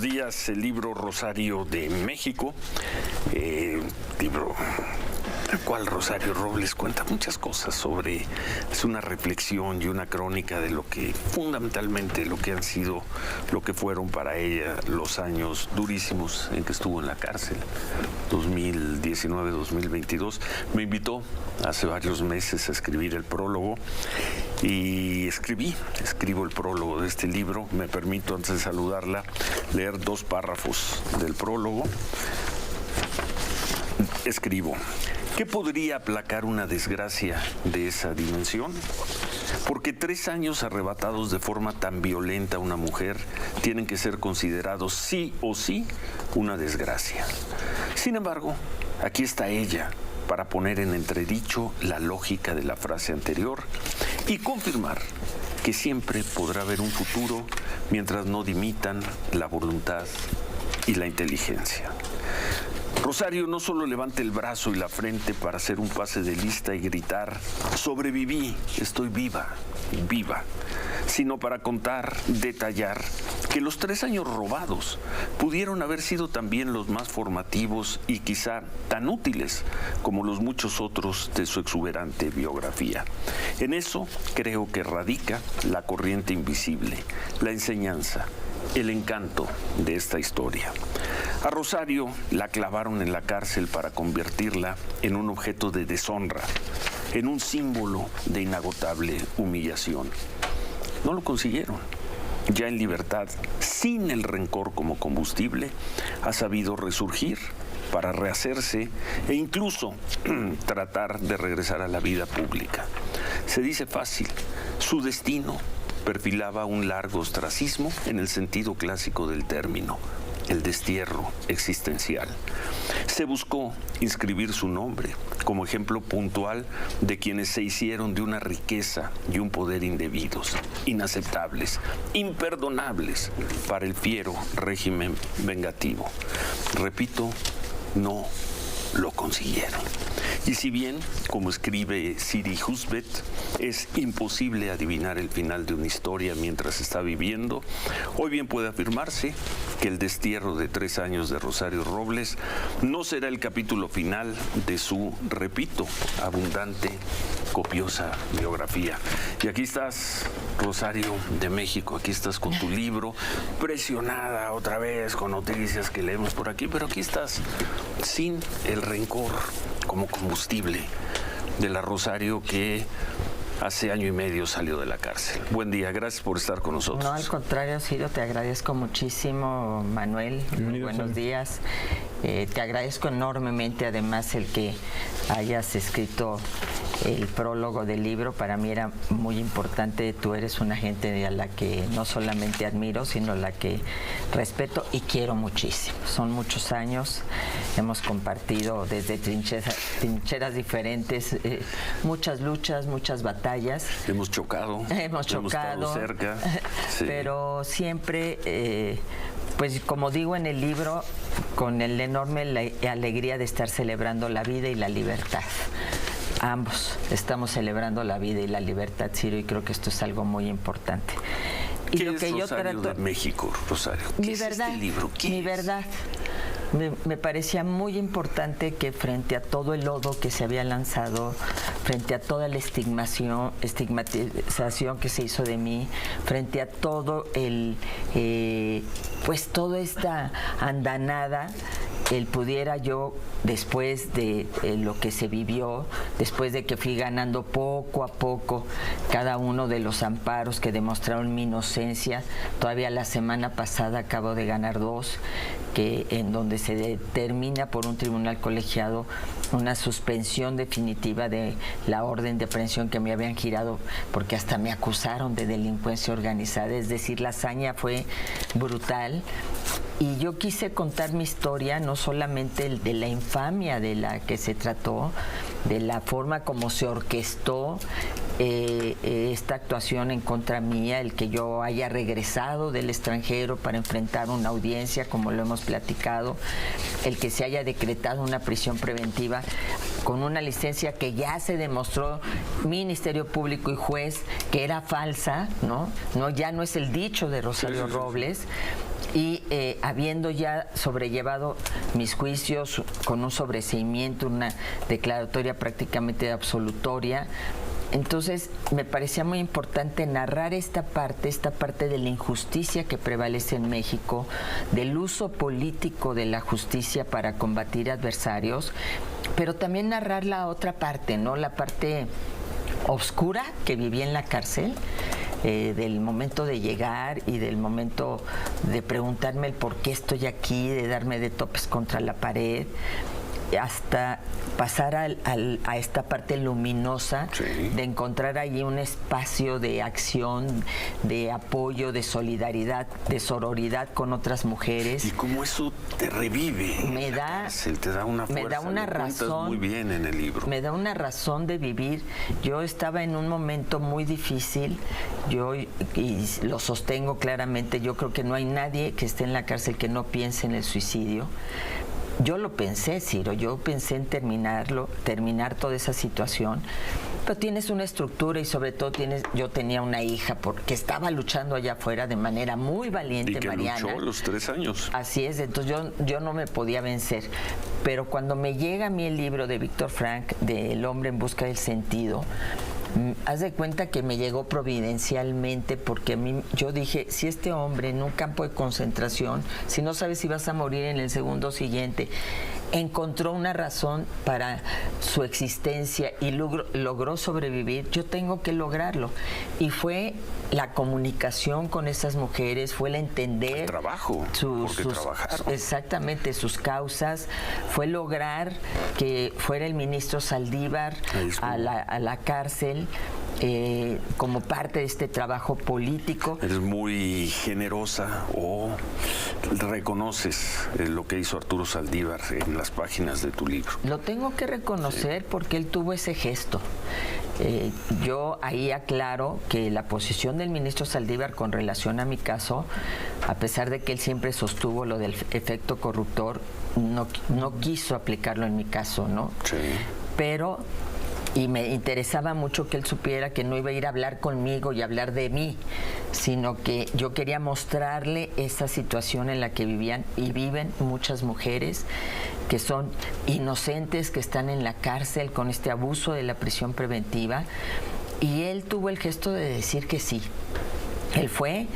días, el libro Rosario de México, libro el cual Rosario Robles cuenta muchas cosas sobre, es una reflexión y una crónica de lo que fundamentalmente lo que han sido, lo que fueron para ella los años durísimos en que estuvo en la cárcel, 2019-2022. Me invitó hace varios meses a escribir el prólogo y escribo el prólogo de este libro. Me permito, antes de saludarla, leer 2 párrafos del prólogo. Escribo: ¿qué podría aplacar una desgracia de esa dimensión? Porque 3 años arrebatados de forma tan violenta a una mujer tienen que ser considerados sí o sí una desgracia. Sin embargo, aquí está ella para poner en entredicho la lógica de la frase anterior y confirmar que siempre podrá haber un futuro mientras no dimitan la voluntad y la inteligencia. Rosario no solo levanta el brazo y la frente para hacer un pase de lista y gritar «sobreviví, estoy viva», sino para contar, detallar que los 3 años robados pudieron haber sido también los más formativos y quizá tan útiles como los muchos otros de su exuberante biografía. En eso creo que radica la corriente invisible, la enseñanza, el encanto de esta historia. A Rosario la clavaron en la cárcel para convertirla en un objeto de deshonra, en un símbolo de inagotable humillación. No lo consiguieron. Ya en libertad, sin el rencor como combustible, ha sabido resurgir para rehacerse e incluso tratar de regresar a la vida pública. Se dice fácil, su destino perfilaba un largo ostracismo en el sentido clásico del término, el destierro existencial. Se buscó inscribir su nombre como ejemplo puntual de quienes se hicieron de una riqueza y un poder indebidos, inaceptables, imperdonables para el fiero régimen vengativo. Repito, no lo consiguieron. Y si bien, como escribe Siri Husbet, es imposible adivinar el final de una historia mientras está viviendo, hoy bien puede afirmarse que el destierro de 3 años de Rosario Robles no será el capítulo final de su, repito, abundante, copiosa biografía. Y aquí estás, Rosario de México, aquí estás con tu libro, presionada otra vez con noticias que leemos por aquí, pero aquí estás sin el rencor como combustible de la Rosario que hace 1 año y medio salió de la cárcel. Buen día, gracias por estar con nosotros. No, al contrario, Ciro, te agradezco muchísimo, Manuel. Buenos días. Te agradezco enormemente, además, el que hayas escrito el prólogo del libro. Para mí era muy importante. Tú eres una gente a la que no solamente admiro, sino a la que respeto y quiero muchísimo. Son muchos años, hemos compartido desde trincheras diferentes, muchas luchas, muchas batallas. Hemos chocado. Hemos estado cerca. Sí. Pero siempre, pues como digo en el libro, con el enorme alegría de estar celebrando la vida y la libertad. Ambos estamos celebrando la vida y la libertad, Ciro, y creo que esto es algo muy importante. Y ¿Qué lo es que Rosario yo trato de México, Rosario? ¿Qué mi es verdad, este libro? mi verdad. Me parecía muy importante que frente a todo el lodo que se había lanzado, frente a toda la estigmatización que se hizo de mí, frente a todo pues toda esta andanada, él pudiera yo, después de lo que se vivió, después de que fui ganando poco a poco cada uno de los amparos que demostraron mi inocencia, todavía la semana pasada acabo de ganar 2, en donde se determina por un tribunal colegiado una suspensión definitiva de la orden de aprehensión que me habían girado, porque hasta me acusaron de delincuencia organizada. Es decir, la hazaña fue brutal. Y yo quise contar mi historia, no solamente de la infamia de la que se trató, de la forma como se orquestó esta actuación en contra mía, el que yo haya regresado del extranjero para enfrentar una audiencia, como lo hemos platicado, el que se haya decretado una prisión preventiva con una licencia que ya se demostró Ministerio Público y juez que era falsa, ¿no? Ya no es el dicho de Rosario Robles. y habiendo ya sobrellevado mis juicios con un sobreseimiento, una declaratoria prácticamente absolutoria, entonces me parecía muy importante narrar esta parte de la injusticia que prevalece en México, del uso político de la justicia para combatir adversarios, pero también narrar la otra parte, ¿no? La parte oscura que viví en la cárcel, del momento de llegar y del momento de preguntarme el por qué estoy aquí, de darme de topes contra la pared, hasta pasar a esta parte luminosa, sí, de encontrar allí un espacio de acción, de apoyo, de solidaridad, de sororidad con otras mujeres. Y cómo eso te revive. Te da una fuerza, me da una razón, muy bien en el libro. Me da una razón de vivir. Yo estaba en un momento muy difícil, y lo sostengo claramente, yo creo que no hay nadie que esté en la cárcel que no piense en el suicidio. Yo lo pensé, Ciro, yo pensé en terminar toda esa situación, pero tienes una estructura y sobre todo yo tenía una hija que estaba luchando allá afuera de manera muy valiente, y que Mariana. Luchó a los 3 años. Así es, entonces yo no me podía vencer, pero cuando me llega a mí el libro de Víctor Frank, de El hombre en busca del sentido, haz de cuenta que me llegó providencialmente, porque yo dije, si este hombre en un campo de concentración, si no sabes si vas a morir en el segundo siguiente, encontró una razón para su existencia y logró sobrevivir, yo tengo que lograrlo. Y fue la comunicación con esas mujeres, fue el entender el trabajo, porque trabajaron. Exactamente, sus causas, fue lograr que fuera el ministro Saldívar a la cárcel, como parte de este trabajo político. Eres muy generosa, o reconoces lo que hizo Arturo Saldívar en las páginas de tu libro. Lo tengo que reconocer, sí, porque él tuvo ese gesto. Yo ahí aclaro que la posición del ministro Saldívar con relación a mi caso, a pesar de que él siempre sostuvo lo del efecto corruptor, no quiso aplicarlo en mi caso, ¿no? Sí. Pero y me interesaba mucho que él supiera que no iba a ir a hablar conmigo y hablar de mí, sino que yo quería mostrarle esa situación en la que vivían y viven muchas mujeres que son inocentes, que están en la cárcel con este abuso de la prisión preventiva, y él tuvo el gesto de decir que sí. Él fue,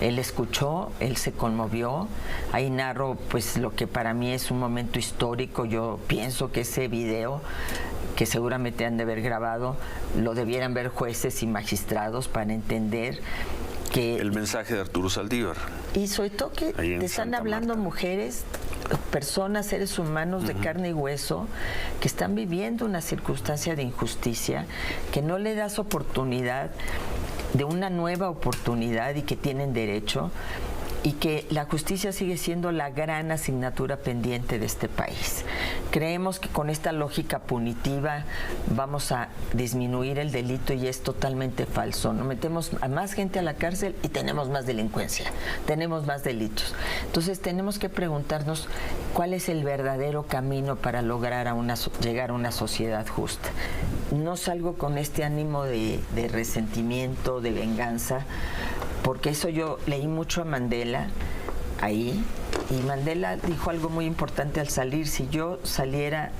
él escuchó, él se conmovió. Ahí narro pues lo que para mí es un momento histórico. Yo pienso que ese video, que seguramente han de haber grabado, lo debieran ver jueces y magistrados para entender que... El mensaje de Arturo Saldívar. Y sobre todo que te están hablando mujeres, personas, seres humanos de carne y hueso, que están viviendo una circunstancia de injusticia, que no le das oportunidad de una nueva oportunidad y que tienen derecho, y que la justicia sigue siendo la gran asignatura pendiente de este país. Creemos que con esta lógica punitiva vamos a disminuir el delito, y es totalmente falso. No metemos a más gente a la cárcel y tenemos más delincuencia, tenemos más delitos. Entonces tenemos que preguntarnos cuál es el verdadero camino para lograr llegar a una sociedad justa. No salgo con este ánimo de resentimiento, de venganza, porque eso yo leí mucho a Mandela ahí, y Mandela dijo algo muy importante al salir: si yo saliera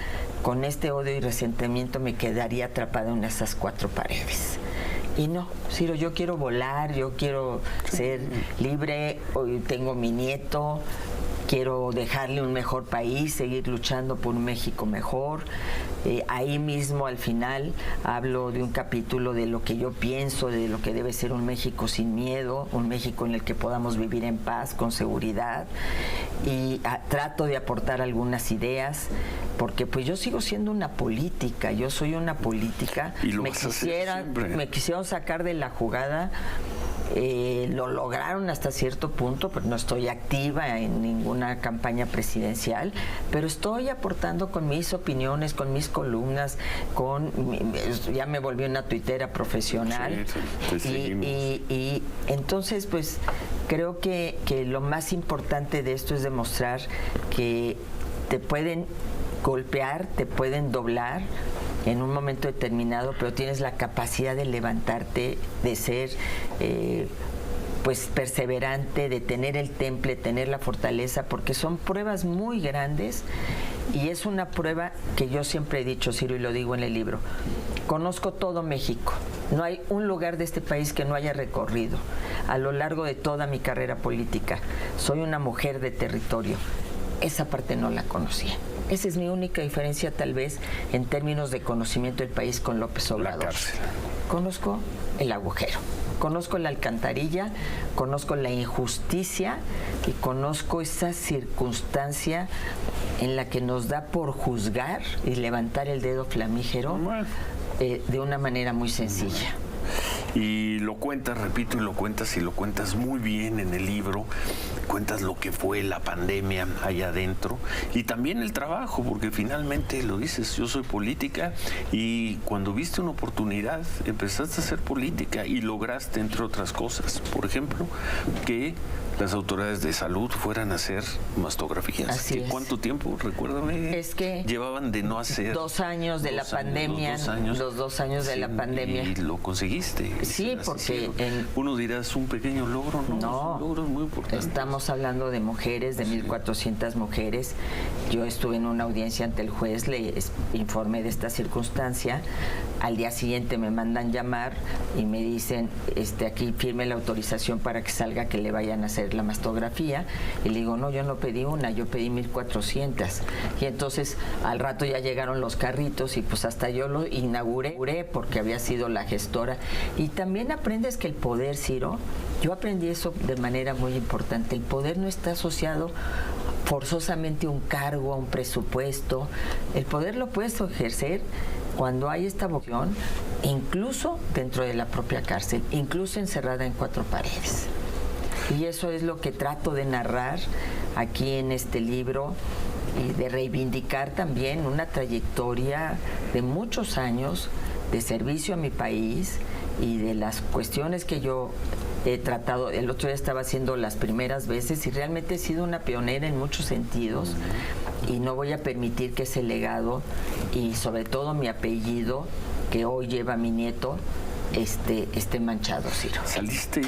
con este odio y resentimiento, me quedaría atrapada en esas 4 paredes. Y no, Ciro, yo quiero volar, yo quiero ser libre, hoy tengo mi nieto, quiero dejarle un mejor país, seguir luchando por un México mejor. Ahí mismo al final hablo de un capítulo de lo que yo pienso, de lo que debe ser un México sin miedo, un México en el que podamos vivir en paz, con seguridad, y trato de aportar algunas ideas, porque pues yo sigo siendo una política, yo soy una política. Y lo me quisieron sacar de la jugada. Lo lograron hasta cierto punto, pero no estoy activa en ninguna campaña presidencial, pero estoy aportando con mis opiniones, con mis columnas, ya me volví una tuitera profesional. Sí, y entonces pues creo que lo más importante de esto es demostrar que te pueden golpear, te pueden doblar en un momento determinado, pero tienes la capacidad de levantarte, de ser pues perseverante, de tener el temple, tener la fortaleza, porque son pruebas muy grandes y es una prueba que yo siempre he dicho, Ciro, y lo digo en el libro. Conozco todo México. No hay un lugar de este país que no haya recorrido a lo largo de toda mi carrera política. Soy una mujer de territorio. Esa parte no la conocía. Esa es mi única diferencia, tal vez, en términos de conocimiento del país con López Obrador. La cárcel. Conozco el agujero, conozco la alcantarilla, conozco la injusticia y conozco esa circunstancia en la que nos da por juzgar y levantar el dedo flamígero de una manera muy sencilla. Y lo cuentas, repito, y lo cuentas muy bien en el libro. Cuentas lo que fue la pandemia allá adentro y también el trabajo, porque finalmente lo dices, yo soy política y cuando viste una oportunidad empezaste a hacer política y lograste, entre otras cosas, por ejemplo, que las autoridades de salud fueran a hacer mastografías. Así es. ¿Cuánto tiempo, recuérdame, es que llevaban de no hacer? 2 años de la pandemia, los 2 años de la pandemia. Y lo conseguiste. Sí, porque uno dirá, es un pequeño logro, no, es un logro muy importante. Estamos hablando de mujeres, de 1,400 mujeres. Yo estuve en una audiencia ante el juez, le informé de esta circunstancia. Al día siguiente me mandan llamar y me dicen, aquí firme la autorización para que salga, que le vayan a hacer la mastografía. Y le digo, no, yo no pedí una, yo pedí 1,400. Y entonces al rato ya llegaron los carritos y pues hasta yo lo inauguré porque había sido la gestora. Y también aprendes que el poder, Ciro, yo aprendí eso de manera muy importante. El poder no está asociado forzosamente a un cargo, a un presupuesto. El poder lo puedes ejercer cuando hay esta vocación, incluso dentro de la propia cárcel, incluso encerrada en 4 paredes. Y eso es lo que trato de narrar aquí en este libro y de reivindicar también una trayectoria de muchos años de servicio a mi país y de las cuestiones que yo he tratado. El otro día estaba haciendo las primeras veces y realmente he sido una pionera en muchos sentidos y no voy a permitir que ese legado y sobre todo mi apellido que hoy lleva mi nieto esté manchado, Ciro. Saliste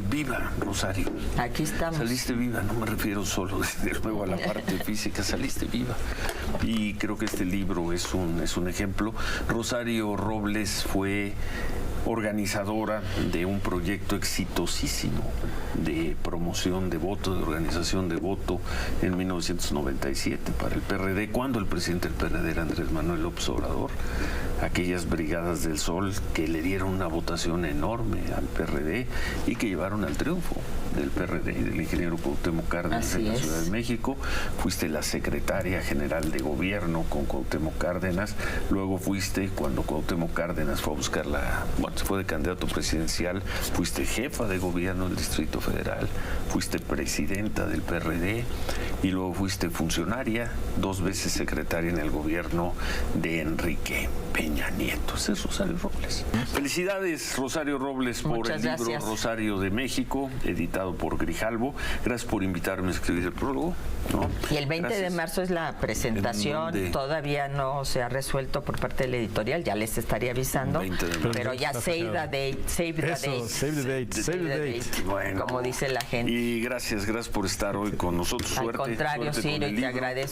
viva, Rosario. Aquí estamos. Saliste viva, no me refiero solo desde luego a la parte física, saliste viva. Y creo que este libro es un ejemplo. Rosario Robles fue organizadora de un proyecto exitosísimo de promoción de voto, de organización de voto en 1997 para el PRD, cuando el presidente del PRD era Andrés Manuel López Obrador. Aquellas brigadas del Sol que le dieron una votación enorme al PRD y que llevaron al triunfo del PRD y del ingeniero Cuauhtémoc Cárdenas en la Ciudad de México. Fuiste la secretaria general de gobierno con Cuauhtémoc Cárdenas. Luego fuiste, cuando Cuauhtémoc Cárdenas fue a buscar se fue de candidato presidencial, fuiste jefa de gobierno del Distrito Federal, fuiste presidenta del PRD y luego fuiste funcionaria, 2 veces secretaria en el gobierno de Enrique Peña Nieto. Ese es Rosario Robles. Felicidades, Rosario Robles, por Muchas el libro gracias. Rosario de México, editado por Grijalbo. Gracias por invitarme a escribir el prólogo, ¿no? Y el 20 de marzo es la presentación. Todavía no se ha resuelto por parte de la editorial, ya les estaría avisando. Pero ya save the date, save the date. Bueno, como dice la gente. Y gracias por estar hoy con nosotros. Al contrario, Ciro, y te agradezco.